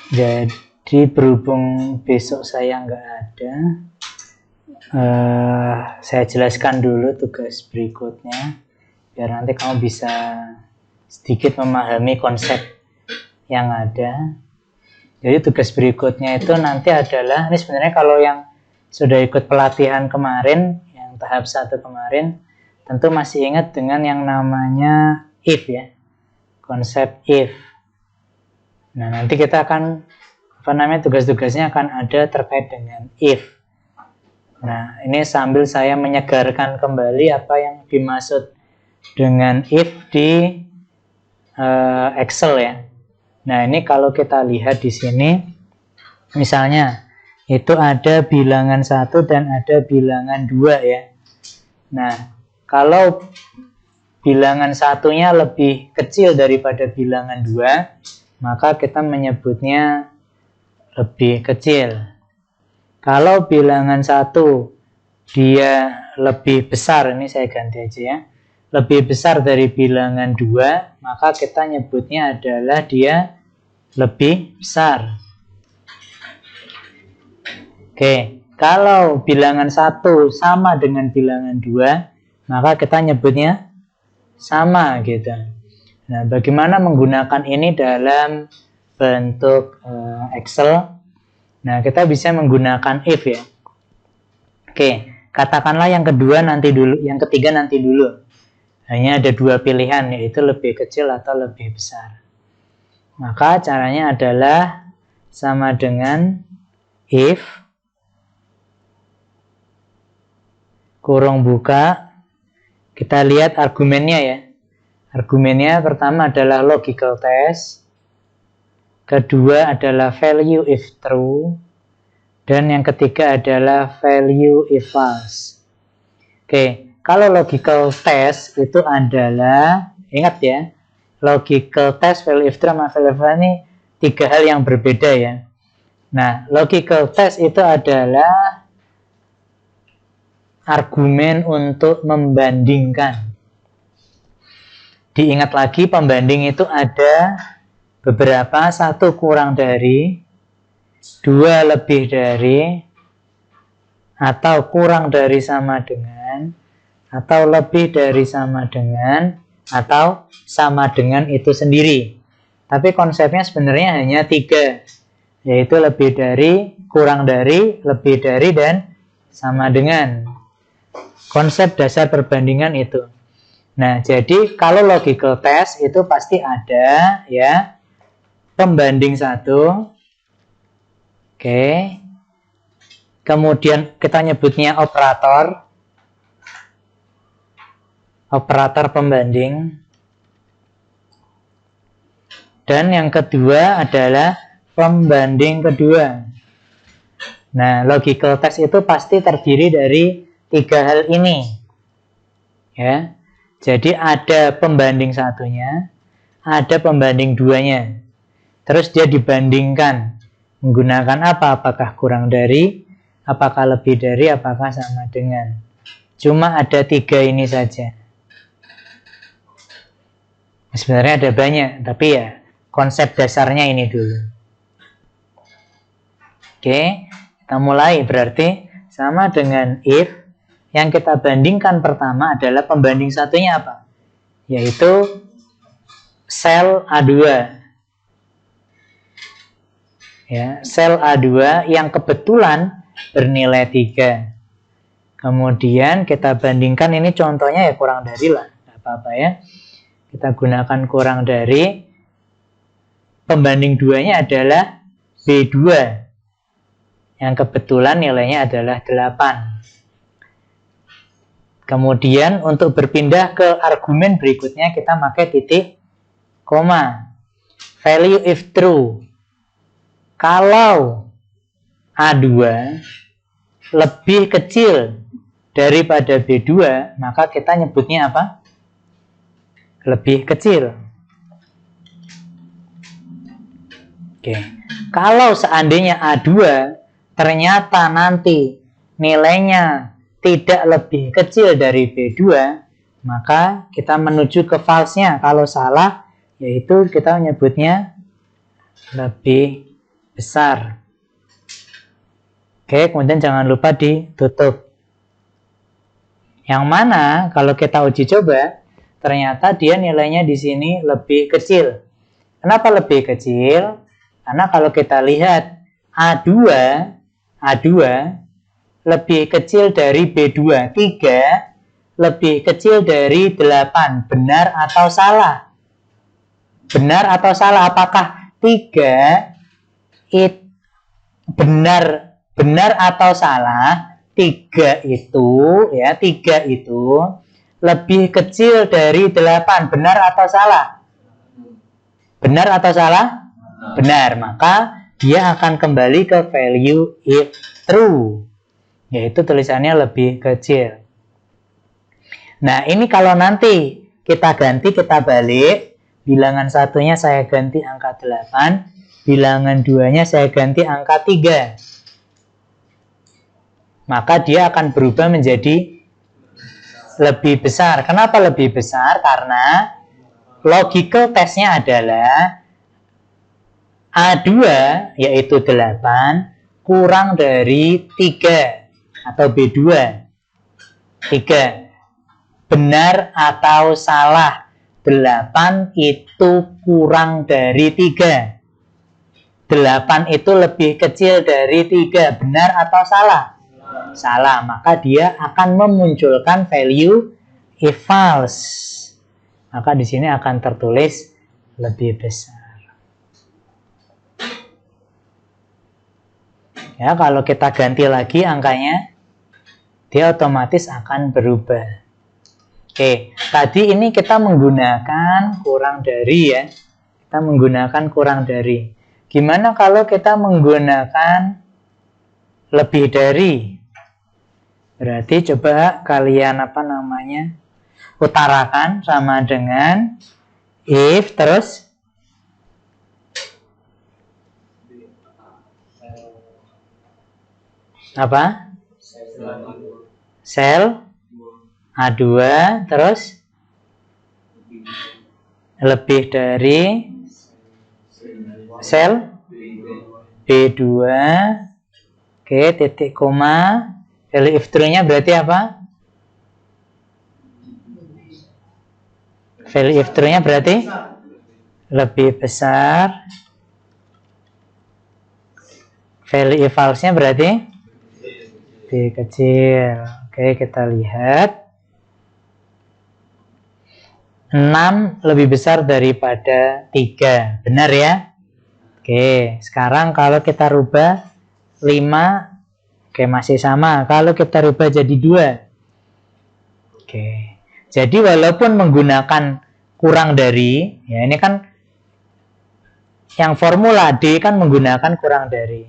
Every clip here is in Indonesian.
Jadi berhubung besok saya nggak ada, saya jelaskan dulu tugas berikutnya biar nanti kamu bisa sedikit memahami konsep yang ada. Jadi tugas berikutnya itu nanti adalah, ini sebenarnya kalau yang sudah ikut pelatihan kemarin, yang tahap 1 kemarin, tentu masih ingat dengan yang namanya if ya, konsep if. Nah nanti kita akan tugas-tugasnya akan ada terkait dengan if. Nah, ini sambil saya menyegarkan kembali apa yang dimaksud dengan if di Excel ya. Nah, ini kalau kita lihat di sini, misalnya itu ada bilangan 1 dan ada bilangan 2 ya. Nah, kalau bilangan satunya lebih kecil daripada bilangan 2, maka kita menyebutnya lebih kecil. Kalau bilangan 1 dia lebih besar, ini saya ganti aja ya, lebih besar dari bilangan 2, maka kita nyebutnya adalah dia lebih besar. Oke, kalau bilangan 1 sama dengan bilangan 2, maka kita nyebutnya sama gitu. Nah, bagaimana menggunakan ini dalam bentuk Excel? Nah, kita bisa menggunakan if ya. Oke, katakanlah yang kedua nanti dulu, yang ketiga nanti dulu. Hanya ada 2 pilihan, yaitu lebih kecil atau lebih besar. Maka caranya adalah sama dengan if kurung buka, kita lihat argumennya ya. Argumennya pertama adalah logical test, kedua adalah value if true, dan yang ketiga adalah value if false. Oke, kalau logical test itu adalah, ingat ya, logical test, value if true, sama value if false ini 3 hal yang berbeda ya. Nah, logical test itu adalah argumen untuk membandingkan. Diingat lagi, pembanding itu ada beberapa, 1 kurang dari, 2 lebih dari, atau kurang dari sama dengan, atau lebih dari sama dengan, atau sama dengan itu sendiri. Tapi konsepnya sebenarnya hanya 3, yaitu lebih dari, kurang dari, lebih dari, dan sama dengan. Konsep dasar perbandingan itu. Nah, jadi kalau logical test itu pasti ada ya pembanding 1. Oke. Kemudian kita nyebutnya operator. Operator pembanding. Dan yang kedua adalah pembanding kedua. Nah, logical test itu pasti terdiri dari 3 hal ini. Ya. Jadi ada pembanding 1-nya, ada pembanding 2-nya. Terus dia dibandingkan menggunakan apa? Apakah kurang dari, apakah lebih dari, apakah sama dengan. Cuma ada 3 ini saja. Sebenarnya ada banyak, tapi ya konsep dasarnya ini dulu. Oke, kita mulai. Berarti sama dengan if. Yang kita bandingkan pertama adalah pembanding 1-nya apa? Yaitu sel A2. Ya, sel A2 yang kebetulan bernilai 3. Kemudian kita bandingkan, ini contohnya ya kurang dari lah, nggak apa-apa ya. Kita gunakan kurang dari. Pembanding 2-nya adalah B2. Yang kebetulan nilainya adalah 8. Kemudian untuk berpindah ke argumen berikutnya kita pakai titik koma. Value if true. Kalau A2 lebih kecil daripada B2, maka kita nyebutnya apa? Lebih kecil. Oke. Kalau seandainya A2 ternyata nanti nilainya tidak lebih kecil dari B2, maka kita menuju ke false-nya. Kalau salah, yaitu kita menyebutnya lebih besar. Oke, kemudian jangan lupa ditutup. Yang mana kalau kita uji coba, ternyata dia nilainya di sini lebih kecil. Kenapa lebih kecil? Karena kalau kita lihat A2 lebih kecil dari B2, 3 lebih kecil dari 8. Benar atau salah? Benar atau salah? Apakah 3 benar atau salah? 3 itu lebih kecil dari 8. Benar atau salah? Benar atau salah? Benar. Maka dia akan kembali ke value if true, yaitu tulisannya lebih kecil. Nah, ini kalau nanti kita balik, bilangan satunya saya ganti angka 8, bilangan 2-nya saya ganti angka 3. Maka dia akan berubah menjadi lebih besar. Kenapa lebih besar? Karena logical testnya adalah A2 yaitu 8 kurang dari 3 atau B2. 3. Benar atau salah? 8 itu kurang dari 3. 8 itu lebih kecil dari 3. Benar atau salah? Salah. Maka dia akan memunculkan value if false. Maka di sini akan tertulis lebih besar. Ya, kalau kita ganti lagi angkanya, dia otomatis akan berubah. Oke, tadi ini kita menggunakan kurang dari ya. Kita menggunakan kurang dari. Gimana kalau kita menggunakan lebih dari? Berarti coba kalian utarakan sama dengan if terus apa? Sel A2 terus lebih dari sel B2. Oke, titik koma. Value if true-nya berarti apa? Value if true-nya berarti lebih besar. Value if false-nya berarti lebih kecil. Oke, kita lihat. 6 lebih besar daripada 3. Benar ya? Oke, sekarang kalau kita rubah 5, oke masih sama. Kalau kita rubah jadi 2. Oke. Jadi walaupun menggunakan kurang dari, ya ini kan yang formula D kan menggunakan kurang dari.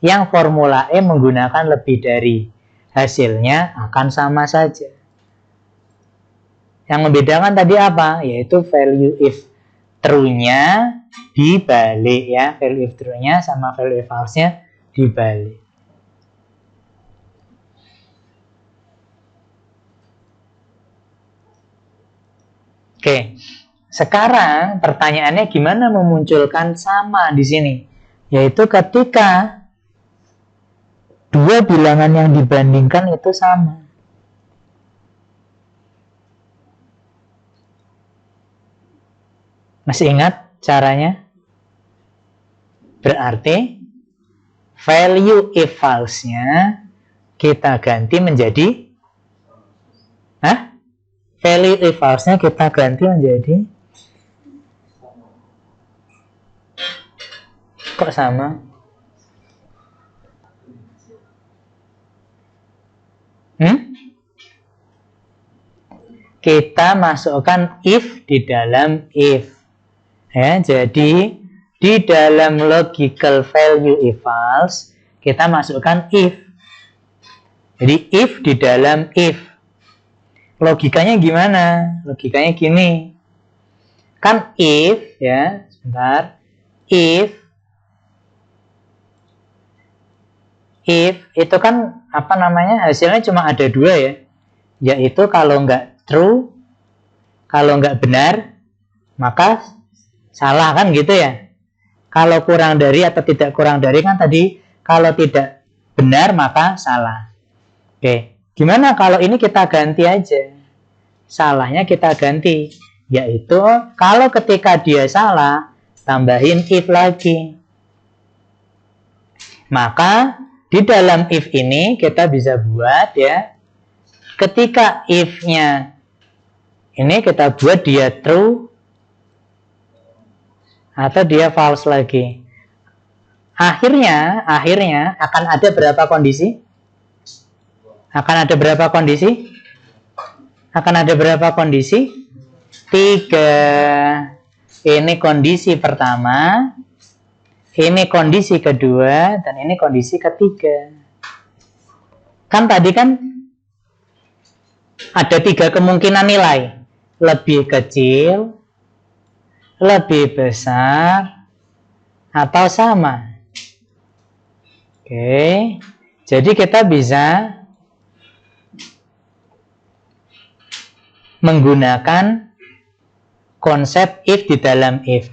Yang formula E menggunakan lebih dari. Hasilnya akan sama saja. Yang membedakan tadi apa? Yaitu value if true-nya dibalik ya. Value if true-nya sama value if false-nya dibalik. Oke. Sekarang pertanyaannya gimana memunculkan sama di sini? Yaitu ketika dua bilangan yang dibandingkan itu sama. Masih ingat caranya? Berarti value if false-nya kita ganti menjadi value if false-nya kita ganti menjadi kok sama? Kita masukkan if di dalam if. Ya, jadi di dalam logical value if false kita masukkan if. Jadi if di dalam if. Logikanya gimana? Logikanya gini. Kan if ya, sebentar. If itu kan hasilnya cuma ada 2 ya. Yaitu kalau nggak true, kalau nggak benar, maka salah kan gitu ya. Kalau kurang dari atau tidak kurang dari kan tadi kalau tidak benar maka salah. Oke, gimana kalau ini kita ganti aja? Salahnya kita ganti, yaitu kalau ketika dia salah, tambahin if lagi. Maka di dalam if ini kita bisa buat ya, ketika if-nya ini kita buat dia true atau dia false lagi. Akhirnya akan ada berapa kondisi? Akan ada berapa kondisi? Akan ada berapa kondisi? 3. Ini kondisi pertama, ini kondisi kedua, dan ini kondisi ketiga. Kan tadi kan ada 3 kemungkinan nilai. Lebih kecil, lebih besar, atau sama. Oke, jadi kita bisa menggunakan konsep if di dalam if.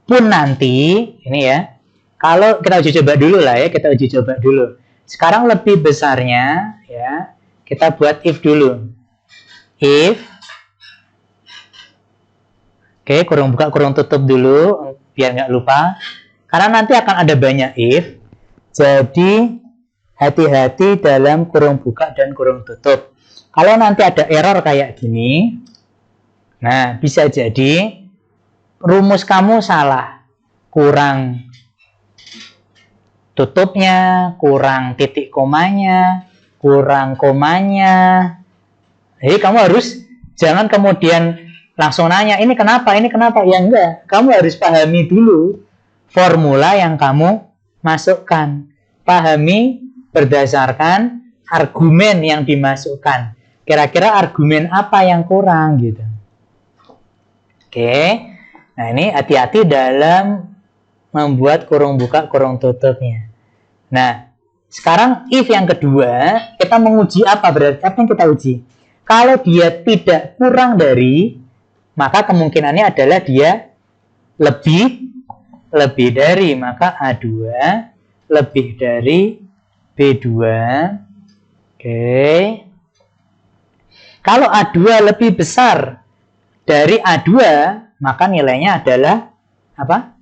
Pun nanti, ini ya, kalau kita uji coba dulu lah ya, kita uji coba dulu. Sekarang lebih besarnya, ya, kita buat if dulu. If, oke, kurung buka, kurung tutup dulu, biar nggak lupa. Karena nanti akan ada banyak if, jadi hati-hati dalam kurung buka dan kurung tutup. Kalau nanti ada error kayak gini, nah bisa jadi rumus kamu salah, kurang tutupnya, kurang titik komanya, kurang komanya. Jadi kamu harus jangan kemudian langsung nanya, ini kenapa? Ya enggak, kamu harus pahami dulu formula yang kamu masukkan. Pahami berdasarkan argumen yang dimasukkan. Kira-kira argumen apa yang kurang gitu. Oke. Nah, ini hati-hati dalam membuat kurung buka, kurung tutupnya. Nah, sekarang if yang kedua, kita menguji apa? Berarti apa yang kita uji? Kalau dia tidak kurang dari, maka kemungkinannya adalah dia lebih dari, maka A2 lebih dari B2. Oke. Kalau A2 lebih besar dari A2, maka nilainya adalah apa?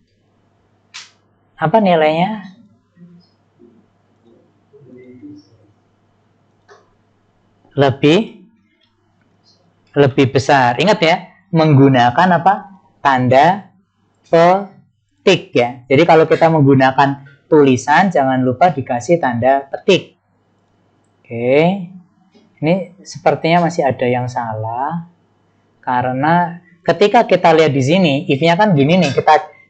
Apa nilainya? Lebih besar. Ingat ya, menggunakan apa? Tanda petik ya. Jadi kalau kita menggunakan tulisan, jangan lupa dikasih tanda petik. Oke. Ini sepertinya masih ada yang salah. Karena ketika kita lihat di sini, if-nya kan gini nih,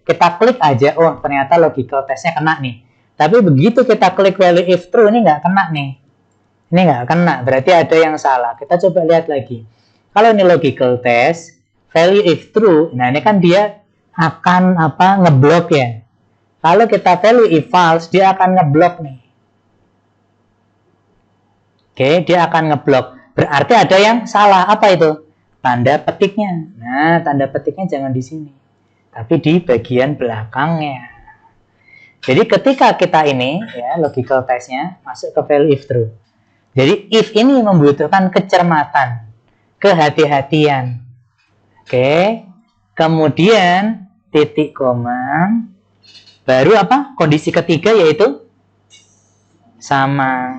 kita klik aja, oh ternyata logical test-nya kena nih. Tapi begitu kita klik value if true, ini nggak kena nih. Ini nggak kena, berarti ada yang salah. Kita coba lihat lagi. Kalau ini logical test, value if true, nah ini kan dia akan ngeblok ya. Kalau kita value if false, dia akan ngeblok nih. Oke, dia akan ngeblok. Berarti ada yang salah. Apa itu? Tanda petiknya. Nah, tanda petiknya jangan di sini, tapi di bagian belakangnya. Jadi ketika kita ini, ya, logical test-nya masuk ke value if true. Jadi if ini membutuhkan kecermatan, kehati-hatian. Oke. Kemudian titik koma. Baru apa? Kondisi ketiga yaitu sama.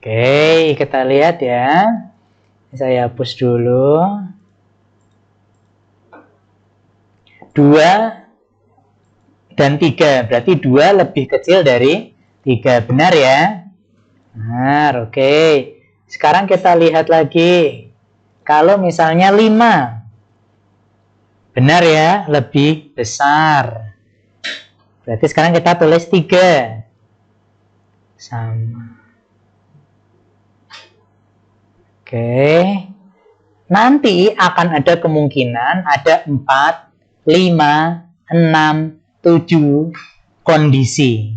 Oke, kita lihat ya. Saya hapus dulu. 2 dan 3. Berarti 2 lebih kecil dari 3. Benar ya? Benar, oke. Sekarang kita lihat lagi. Kalau misalnya 5. Benar ya? Lebih besar. Berarti sekarang kita tulis 3. Sama. Oke, nanti akan ada kemungkinan ada 4, 5, 6, 7 kondisi.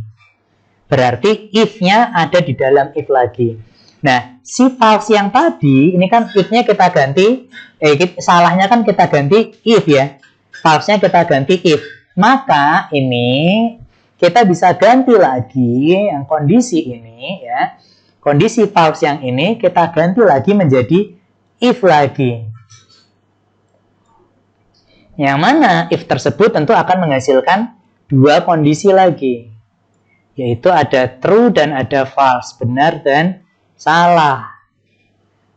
Berarti if-nya ada di dalam if lagi. Nah, si false yang tadi, ini kan if-nya kita ganti, salahnya kan kita ganti if ya. False-nya kita ganti if. maka ini kita bisa ganti lagi yang kondisi ini ya. Kondisi false yang ini kita ganti lagi menjadi if lagi. Yang mana if tersebut tentu akan menghasilkan dua kondisi lagi. Yaitu ada true dan ada false, benar dan salah.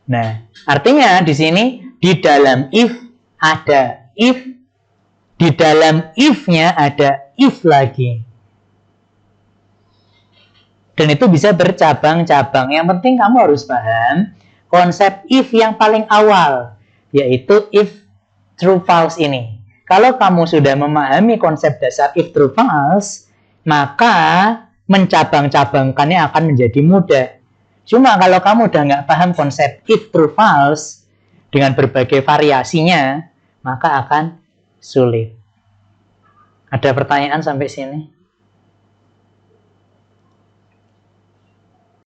Nah, artinya di sini di dalam if ada if, di dalam if-nya ada if lagi. Dan itu bisa bercabang-cabang. Yang penting kamu harus paham konsep if yang paling awal, yaitu if true false ini. Kalau kamu sudah memahami konsep dasar if true false, maka mencabang-cabangkannya akan menjadi mudah. Cuma kalau kamu udah nggak paham konsep if true false dengan berbagai variasinya, maka akan sulit. Ada pertanyaan sampai sini?